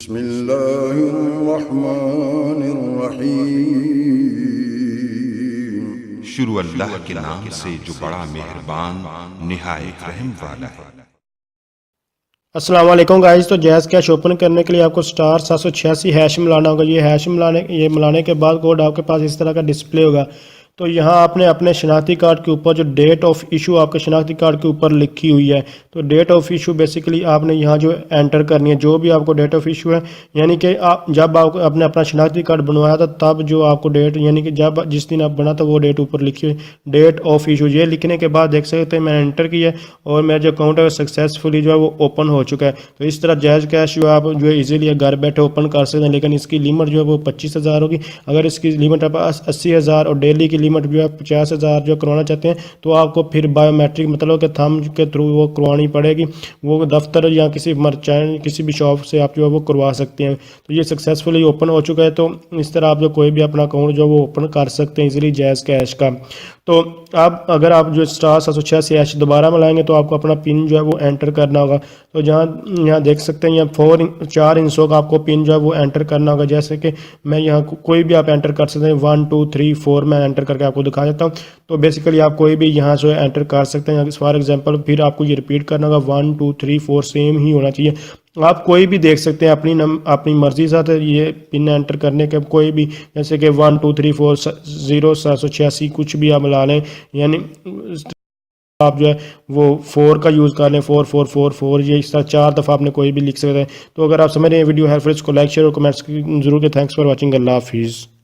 बिस्मिल्लाहिर्रहमानिर्रहीम। शुरू अल्लाह के नाम से जो बड़ा मेहरबान निहायत रहम वाला है। अस्सलाम वालेकुम गाइस। तो जैज़ कैश ओपन करने के लिए आपको *786 हैश मिलाना होगा। ये हैश मिलाने के बाद कोड आपके पास इस तरह का डिस्प्ले होगा। तो यहाँ आपने अपने शनाख्ती कार्ड के ऊपर जो डेट ऑफ इशू आपके शनाख्ती कार्ड के ऊपर लिखी हुई है, तो डेट ऑफ इशू बेसिकली आपने यहाँ जो एंटर करनी है, जो भी आपको डेट ऑफ इशू है, यानी कि आप जब आप आपने अपना शनाख्ती कार्ड बनवाया था तब जो आपको डेट, यानी कि जब जिस दिन आप बना था वो डेट ऊपर लिखी हुई, डेट ऑफ इशू। ये लिखने के बाद देख सकते हैं मैंने एंटर किया और मेरा जो अकाउंट है सक्सेसफुली जो है वो ओपन हो चुका है। तो इस तरह जायज़ कैश जो आप जो है ईजिली घर बैठे ओपन कर सकते हैं, लेकिन इसकी लिमिट जो है वो 25,000 होगी। अगर इसकी लिमिट आप 80,000 और डेली की लिमिट जो है 50,000 जो करवाना चाहते हैं तो आपको फिर बायोमेट्रिक मतलब कि थंब के थ्रू वो करवानी पड़ेगी। वो दफ्तर या किसी मर्चेंट किसी भी शॉप से आप जो है वो करवा सकते हैं। तो ये सक्सेसफुली ओपन हो चुका है। तो इस तरह आप जो कोई भी अपना अकाउंट जो वो ओपन कर सकते हैं इजीली जायज़ कैश का। तो आप अगर आप जो *786 दोबारा मिलाएंगे तो आपको अपना पिन जो है वो एंटर करना होगा। तो यहाँ देख सकते हैं यहाँ 4 इंचों का आपको पिन जो है वो एंटर करना होगा। जैसे कि मैं यहाँ कोई भी आप एंटर कर सकते हैं, 1 2 3 4 मैं एंटर करके आपको दिखा देता हूँ। तो बेसिकली आप कोई भी यहाँ से एंटर कर सकते हैं। फॉर एग्जांपल फिर आपको ये रिपीट करना होगा, 1 2 3 4 सेम ही होना चाहिए। आप कोई भी देख सकते हैं अपनी मर्जी साथ ये पिन एंटर करने के, कोई भी जैसे कि 1 2 3 4 0 786 कुछ भी आप मिला लें, यानी आप जो है वो 4 का यूज़ कर लें, 4 4 4 4, ये इस तरह 4 दफ़ा आपने कोई भी लिख सकते हैं। तो अगर आप समझ रहे हैं वीडियो हेल्पफुल, इसको लाइक शेयर और कमेंट्स जरूर करें। Thanks for watching. अल्लाह हाफिज़।